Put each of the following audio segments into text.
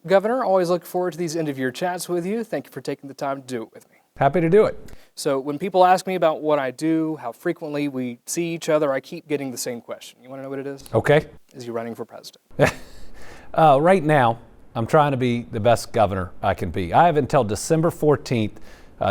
Governor, always look forward to these end-of-year chats with you. Thank you for taking the time to do it with me. Happy to do it. So when people ask me about what I do, how frequently we see each other, I keep getting the same question. You want to know what it is? Okay. Is he running for president? Right now, I'm trying to be the best governor I can be. I have until December 14th,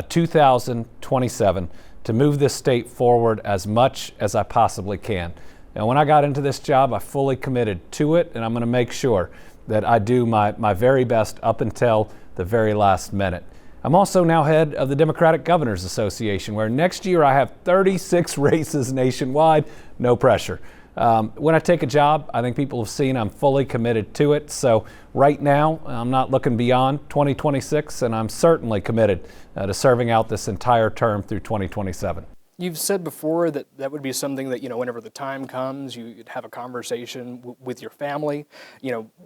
2027 to move this state forward as much as I possibly can. Now, when I got into this job, I fully committed to it, and I'm going to make sure that I do my very best up until the very last minute. I'm also now head of the Democratic Governors Association, where next year I have 36 races nationwide, no pressure. When I take a job, I think people have seen I'm fully committed to it. So right now, I'm not looking beyond 2026, and I'm certainly committed to serving out this entire term through 2027. You've said before that that would be something that, whenever the time comes, you'd have a conversation with your family.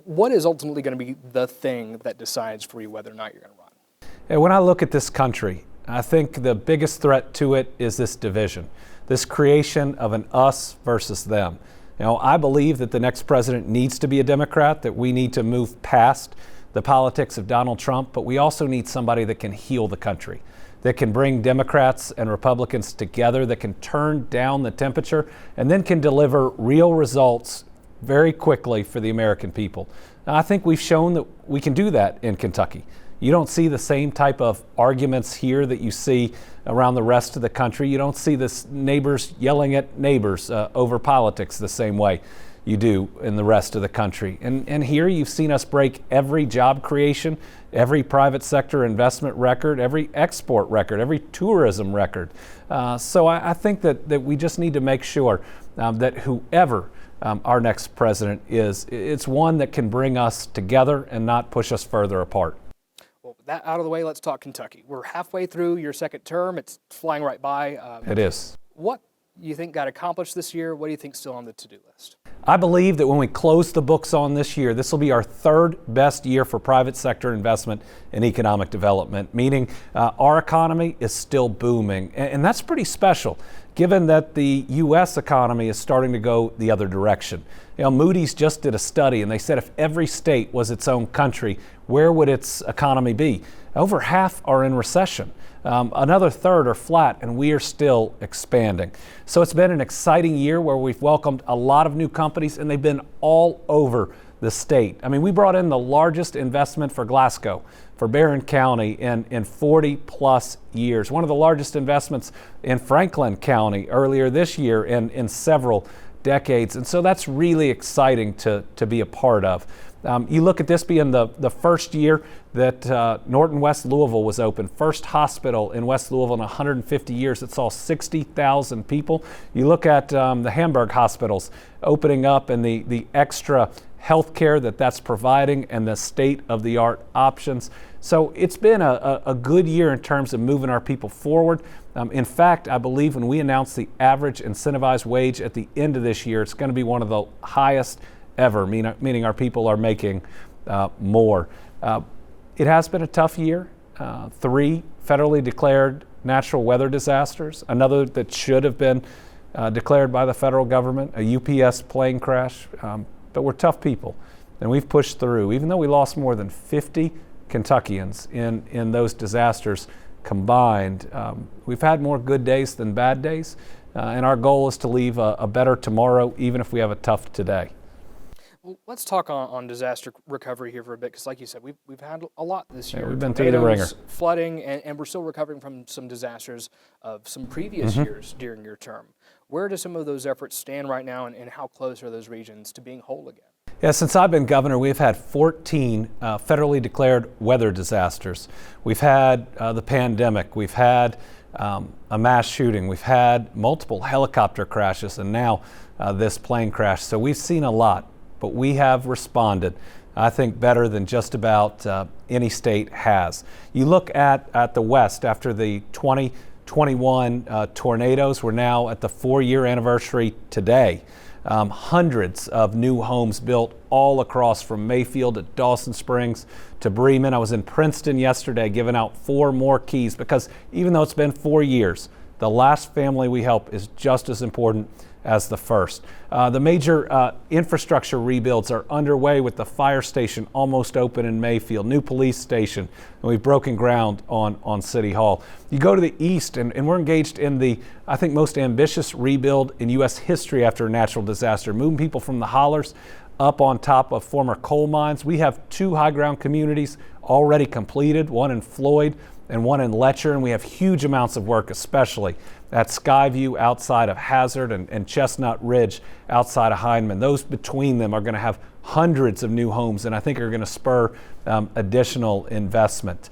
What is ultimately going to be the thing that decides for you whether or not you're going to run? And when I look at this country, I think the biggest threat to it is this division, this creation of an us versus them. I believe that the next president needs to be a Democrat, that we need to move past the politics of Donald Trump, but we also need somebody that can heal the country, that can bring Democrats and Republicans together, that can turn down the temperature, and then can deliver real results very quickly for the American people. Now, I think we've shown that we can do that in Kentucky. You don't see the same type of arguments here that you see around the rest of the country. You don't see this neighbors yelling at neighbors over politics the same way you do in the rest of the country. And here you've seen us break every job creation, every private sector investment record, every export record, every tourism record. So I think that we just need to make sure that whoever our next president is, it's one that can bring us together and not push us further apart. Well, with that out of the way, let's talk Kentucky. We're halfway through your second term. It's flying right by. It is. What you think got accomplished this year? What do you think's still on the to-do list? I believe that when we close the books on this year, this will be our third best year for private sector investment in economic development, meaning our economy is still booming. And that's pretty special, given that the U.S. economy is starting to go the other direction. Moody's just did a study, and they said if every state was its own country, where would its economy be? Over half are in recession. Another third are flat, and we are still expanding. So it's been an exciting year where we've welcomed a lot of new companies, and they've been all over the state. I mean, we brought in the largest investment for Glasgow, for Barron County in 40 plus years. One of the largest investments in Franklin County earlier this year in several decades. And so that's really exciting to be a part of. You look at this being the first year that Norton West Louisville was open, first hospital in West Louisville in 150 years. It saw 60,000 people. You look at the Hamburg hospitals opening up and the extra health care that's providing and the state-of-the-art options. So it's been a good year in terms of moving our people forward. In fact, I believe when we announce the average incentivized wage at the end of this year, it's going to be one of the highest ever, meaning our people are making more. It has been a tough year. 3 federally declared natural weather disasters, another that should have been declared by the federal government, a UPS plane crash. But we're tough people, and we've pushed through. Even though we lost more than 50 Kentuckians in those disasters combined, we've had more good days than bad days, and our goal is to leave a better tomorrow, even if we have a tough today. Well, let's talk on disaster recovery here for a bit, because like you said, we've had a lot this year. Yeah, we've been through the ringer. Flooding, and we're still recovering from some disasters of some previous years during your term. Where do some of those efforts stand right now, and how close are those regions to being whole again? Yeah, since I've been governor, we've had 14 federally declared weather disasters. We've had the pandemic. We've had a mass shooting. We've had multiple helicopter crashes, and now this plane crash. So we've seen a lot, but we have responded, I think, better than just about any state has. You look at the West after the 2021 tornadoes. We're now at the 4-year anniversary today. Hundreds of new homes built all across from Mayfield to Dawson Springs to Bremen. I was in Princeton yesterday giving out 4 more keys because even though it's been 4 years, the last family we help is just as important as the first. The major infrastructure rebuilds are underway with the fire station almost open in Mayfield, new police station, and we've broken ground on City Hall. You go to the east, and we're engaged in the, I think, most ambitious rebuild in U.S. history after a natural disaster, moving people from the hollers up on top of former coal mines. We have 2 high ground communities already completed, one in Floyd and one in Letcher, and we have huge amounts of work, especially at Skyview outside of Hazard and Chestnut Ridge outside of Hindman. Those between them are going to have hundreds of new homes, and I think are going to spur additional investment.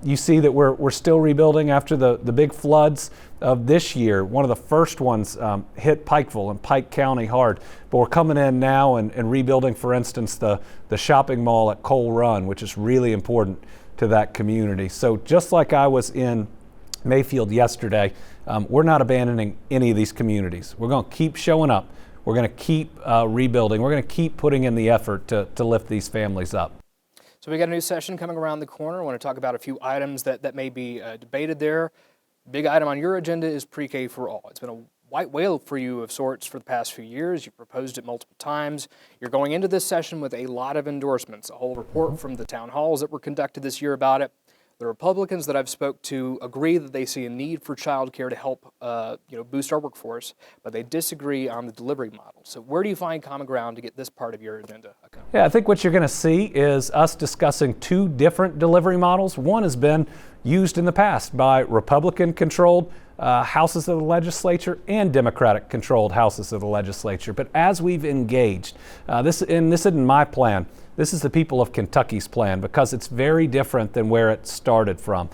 You see that we're still rebuilding after the big floods of this year. One of the first ones hit Pikeville and Pike County hard, but we're coming in now and rebuilding, for instance, the shopping mall at Cole Run, which is really important to that community. So just like I was in Mayfield yesterday, we're not abandoning any of these communities. We're going to keep showing up. We're going to keep rebuilding. We're going to keep putting in the effort to lift these families up. So we got a new session coming around the corner. I want to talk about a few items that may be debated there. Big item on your agenda is pre-K for all. It's been a white whale for you of sorts for the past few years. You've proposed it multiple times. You're going into this session with a lot of endorsements, a whole report from the town halls that were conducted this year about it. The Republicans that I've spoke to agree that they see a need for child care to help boost our workforce, but they disagree on the delivery model. So where do you find common ground to get this part of your agenda accomplished? Yeah, I think what you're going to see is us discussing 2 different delivery models. One has been used in the past by Republican-controlled houses of the legislature and Democratic-controlled houses of the legislature. But as we've engaged, this isn't my plan. This is the people of Kentucky's plan, because it's very different than where it started from.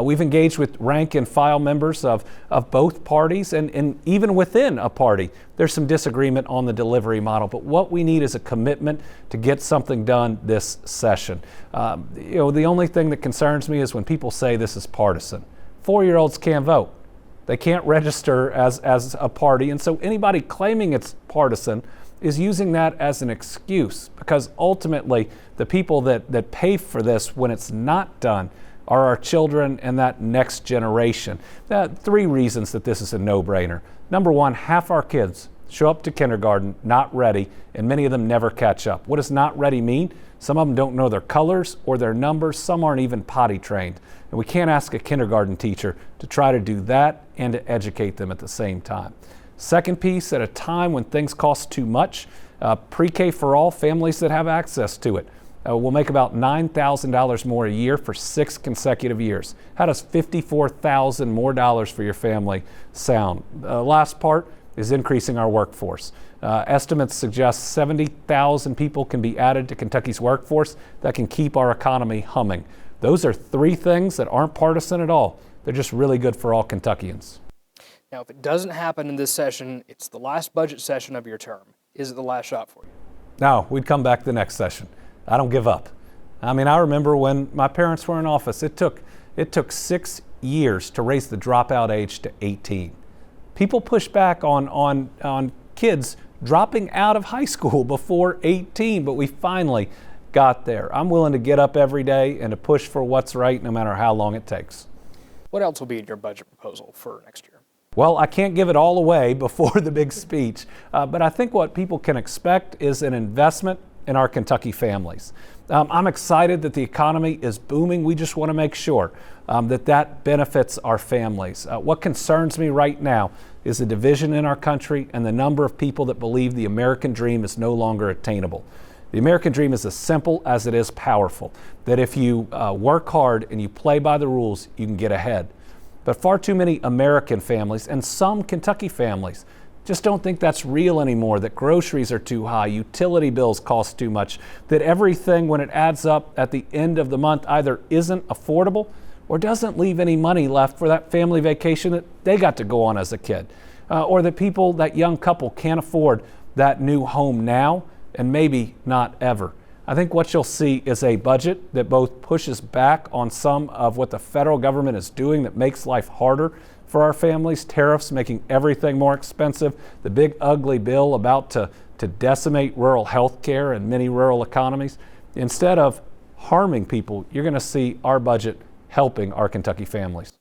We've engaged with rank and file members of both parties, and even within a party, there's some disagreement on the delivery model. But what we need is a commitment to get something done this session. The only thing that concerns me is when people say this is partisan. 4-year-olds can't vote. They can't register as a party, and so anybody claiming it's partisan is using that as an excuse, because ultimately the people that pay for this when it's not done are our children and that next generation. 3 reasons that this is a no-brainer. Number one, half our kids show up to kindergarten not ready, and many of them never catch up. What does not ready mean? Some of them don't know their colors or their numbers. Some aren't even potty trained. And we can't ask a kindergarten teacher to try to do that and to educate them at the same time. Second piece, at a time when things cost too much, pre-K for all, families that have access to it will make about $9,000 more a year for 6 consecutive years. How does $54,000 more dollars for your family sound? Last part is increasing our workforce. Estimates suggest 70,000 people can be added to Kentucky's workforce that can keep our economy humming. Those are 3 things that aren't partisan at all. They're just really good for all Kentuckians. Now, if it doesn't happen in this session, it's the last budget session of your term. Is it the last shot for you? No, we'd come back the next session. I don't give up. I mean, I remember when my parents were in office, it took 6 years to raise the dropout age to 18. People push back on kids dropping out of high school before 18, but we finally got there. I'm willing to get up every day and to push for what's right, no matter how long it takes. What else will be in your budget proposal for next year? Well, I can't give it all away before the big speech, but I think what people can expect is an investment in our Kentucky families. I'm excited that the economy is booming. We just want to make sure that benefits our families. What concerns me right now is the division in our country and the number of people that believe the American dream is no longer attainable. The American dream is as simple as it is powerful, that if you work hard and you play by the rules, you can get ahead. But far too many American families and some Kentucky families just don't think that's real anymore, that groceries are too high, utility bills cost too much, that everything when it adds up at the end of the month either isn't affordable or doesn't leave any money left for that family vacation that they got to go on as a kid, or that that young couple can't afford that new home now and maybe not ever. I think what you'll see is a budget that both pushes back on some of what the federal government is doing that makes life harder for our families, tariffs making everything more expensive, the big ugly bill about to decimate rural health care and many rural economies. Instead of harming people, you're going to see our budget helping our Kentucky families.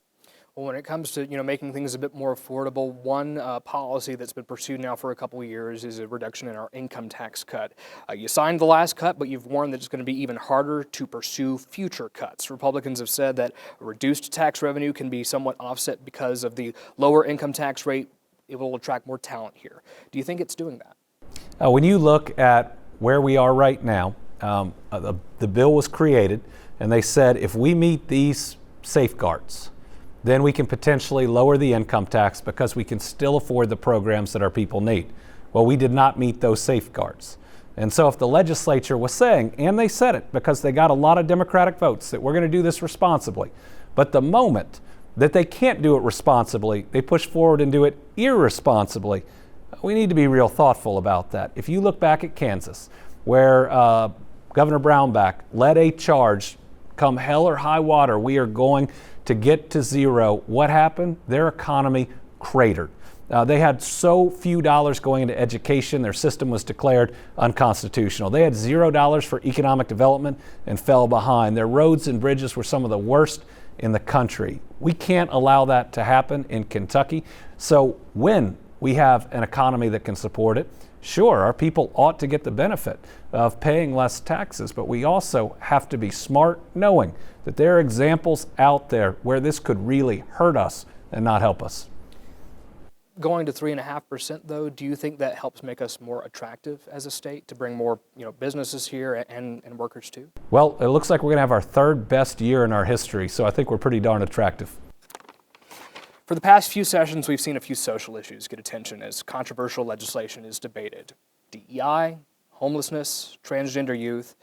Well, when it comes to making things a bit more affordable, one policy that's been pursued now for a couple of years is a reduction in our income tax cut. You signed the last cut, but you've warned that it's going to be even harder to pursue future cuts. Republicans have said that reduced tax revenue can be somewhat offset because of the lower income tax rate. It will attract more talent here. Do you think it's doing that? When you look at where we are right now, the bill was created, and they said if we meet these safeguards, then we can potentially lower the income tax because we can still afford the programs that our people need. Well, we did not meet those safeguards. And so if the legislature was saying, and they said it because they got a lot of Democratic votes, that we're going to do this responsibly, but the moment that they can't do it responsibly, they push forward and do it irresponsibly, we need to be real thoughtful about that. If you look back at Kansas, where Governor Brownback led a charge, come hell or high water, we are going to get to zero. What happened? Their economy cratered. They had so few dollars going into education, their system was declared unconstitutional. They had $0 for economic development and fell behind. Their roads and bridges were some of the worst in the country. We can't allow that to happen in Kentucky. So when we have an economy that can support it, sure, our people ought to get the benefit of paying less taxes, but we also have to be smart, knowing that there are examples out there where this could really hurt us and not help us. Going to 3.5%, though, do you think that helps make us more attractive as a state to bring more businesses here and workers too? Well, it looks like we're going to have our third best year in our history, so I think we're pretty darn attractive. For the past few sessions, we've seen a few social issues get attention as controversial legislation is debated. DEI, homelessness, transgender youth.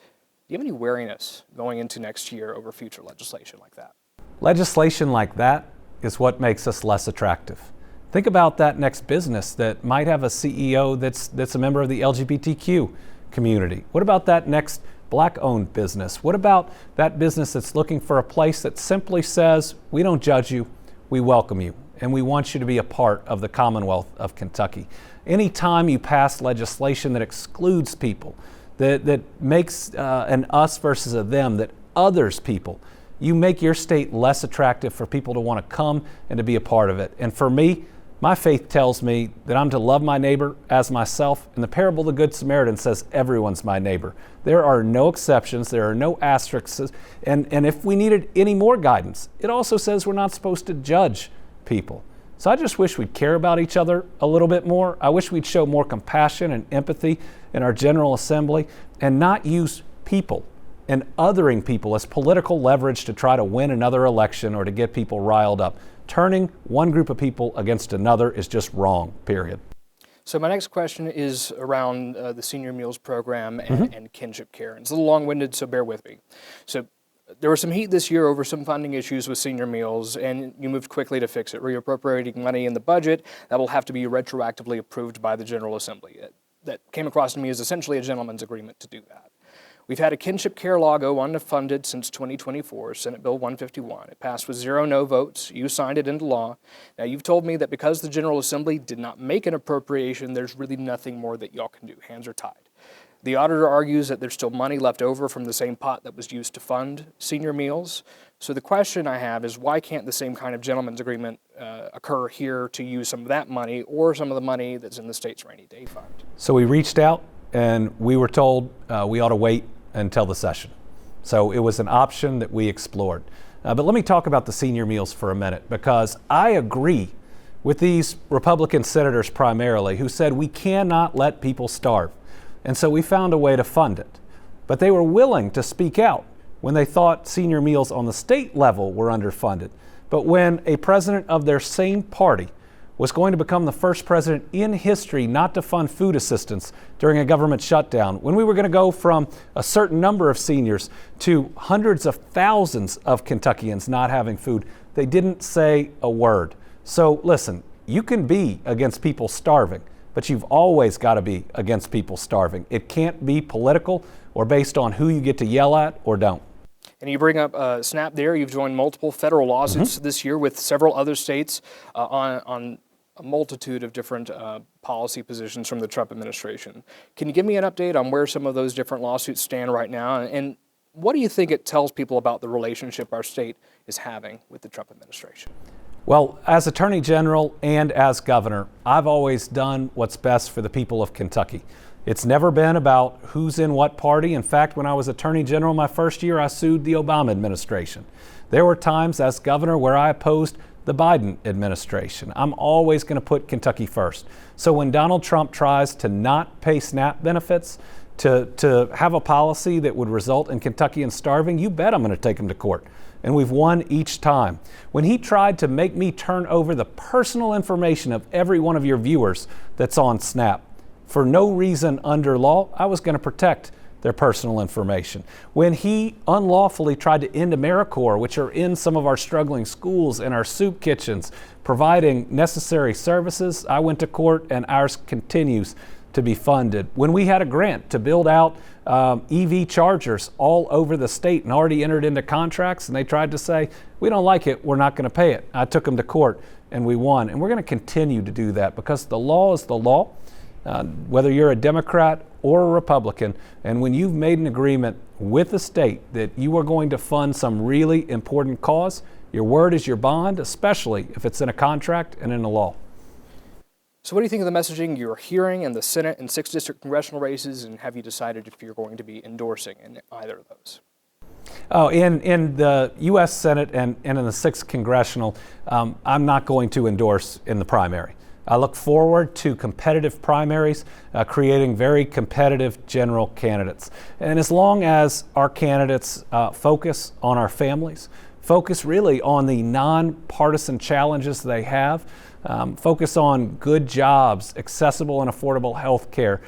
Do you have any wariness going into next year over future legislation like that? Legislation like that is what makes us less attractive. Think about that next business that might have a CEO that's a member of the LGBTQ community. What about that next Black-owned business? What about that business that's looking for a place that simply says, we don't judge you, we welcome you, and we want you to be a part of the Commonwealth of Kentucky. Anytime you pass legislation that excludes people, that makes an us versus a them, that others people, you make your state less attractive for people to want to come and to be a part of it. And for me, my faith tells me that I'm to love my neighbor as myself, and the parable of the Good Samaritan says everyone's my neighbor. There are no exceptions, there are no asterisks, and if we needed any more guidance, it also says we're not supposed to judge people. So I just wish we'd care about each other a little bit more. I wish we'd show more compassion and empathy in our General Assembly and not use people and othering people as political leverage to try to win another election or to get people riled up. Turning one group of people against another is just wrong, period. So my next question is around the Senior Meals Program and kinship care. And it's a little long-winded, so bear with me. So there was some heat this year over some funding issues with senior meals, and you moved quickly to fix it, reappropriating money in the budget that will have to be retroactively approved by the General Assembly. That came across to me as essentially a gentleman's agreement to do that. We've had a kinship care law go unfunded since 2024, Senate Bill 151. It passed with 0 no votes. You signed it into law. Now, you've told me that because the General Assembly did not make an appropriation, there's really nothing more that y'all can do. Hands are tied. The auditor argues that there's still money left over from the same pot that was used to fund senior meals. So the question I have is, why can't the same kind of gentleman's agreement occur here to use some of that money or some of the money that's in the state's rainy day fund? So we reached out and we were told we ought to wait until the session. So it was an option that we explored. But let me talk about the senior meals for a minute, because I agree with these Republican senators primarily who said we cannot let people starve. And so we found a way to fund it. But they were willing to speak out when they thought senior meals on the state level were underfunded. But when a president of their same party was going to become the first president in history not to fund food assistance during a government shutdown, when we were going to go from a certain number of seniors to hundreds of thousands of Kentuckians not having food, they didn't say a word. So listen, you can be against people starving, but you've always got to be against people starving. It can't be political or based on who you get to yell at or don't. And you bring up SNAP there. You've joined multiple federal lawsuits this year with several other states on a multitude of different policy positions from the Trump administration. Can you give me an update on where some of those different lawsuits stand right now? And what do you think it tells people about the relationship our state is having with the Trump administration? Well, as Attorney General and as Governor, I've always done what's best for the people of Kentucky. It's never been about who's in what party. In fact, when I was Attorney General my first year, I sued the Obama administration. There were times as Governor where I opposed the Biden administration. I'm always going to put Kentucky first. So when Donald Trump tries to not pay SNAP benefits, to have a policy that would result in Kentuckians starving, you bet I'm going to take him to court. And we've won each time. When he tried to make me turn over the personal information of every one of your viewers that's on SNAP, for no reason under law, I was going to protect their personal information. When he unlawfully tried to end AmeriCorps, which are in some of our struggling schools and our soup kitchens, providing necessary services, I went to court and ours continues to be funded. When we had a grant to build out EV chargers all over the state and already entered into contracts, and they tried to say, we don't like it, we're not going to pay it. I took them to court and we won. And we're going to continue to do that because the law is the law, whether you're a Democrat or a Republican. And when you've made an agreement with the state that you are going to fund some really important cause, your word is your bond, especially if it's in a contract and in a law. So what do you think of the messaging you're hearing in the Senate and 6th District congressional races, and have you decided if you're going to be endorsing in either of those? Oh, in the U.S. Senate and in the 6th Congressional, I'm not going to endorse in the primary. I look forward to competitive primaries, creating very competitive general candidates. And as long as our candidates focus on our families, focus really on the nonpartisan challenges they have, focus on good jobs, accessible and affordable health care,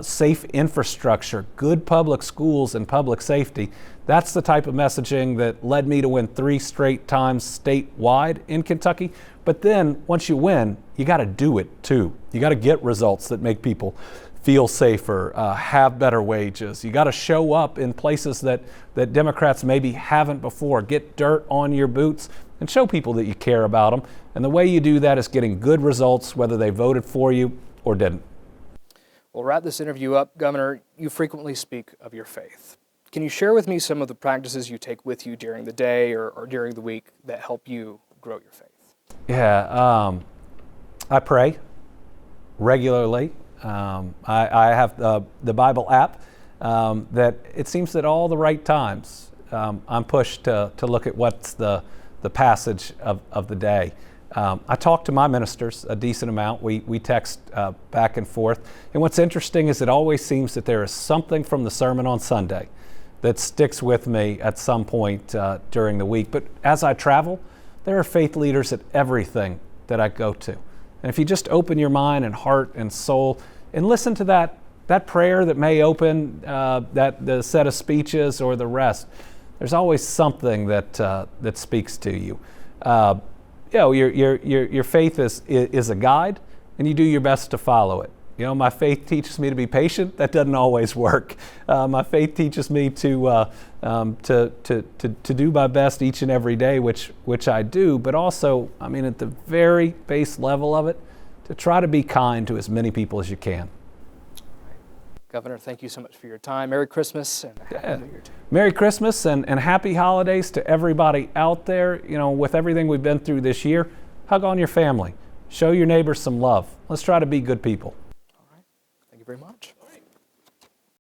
safe infrastructure, good public schools, and public safety. That's the type of messaging that led me to win 3 straight times statewide in Kentucky. But then once you win, you got to do it too. You got to get results that make people feel safer, have better wages. You got to show up in places that Democrats maybe haven't before. Get dirt on your boots and show people that you care about them. And the way you do that is getting good results, whether they voted for you or didn't. We'll wrap this interview up. Governor, you frequently speak of your faith. Can you share with me some of the practices you take with you during the day or during the week that help you grow your faith? Yeah, I pray regularly. I have the Bible app that it seems at all the right times I'm pushed to look at what's the passage of the day. I talk to my ministers a decent amount. We text back and forth. And what's interesting is it always seems that there is something from the sermon on Sunday that sticks with me at some point during the week. But as I travel, there are faith leaders at everything that I go to. And if you just open your mind and heart and soul and listen to that prayer that may open the set of speeches or the rest, there's always something that speaks to you. Your faith is a guide, and you do your best to follow it. You know, my faith teaches me to be patient. That doesn't always work. My faith teaches me to do my best each and every day, which I do. But also, I mean, at the very base level of it, to try to be kind to as many people as you can. Governor, thank you so much for your time. Merry Christmas and Happy New Year to you. Merry Christmas and happy holidays to everybody out there. You know, with everything we've been through this year, hug on your family. Show your neighbors some love. Let's try to be good people. All right. Thank you very much.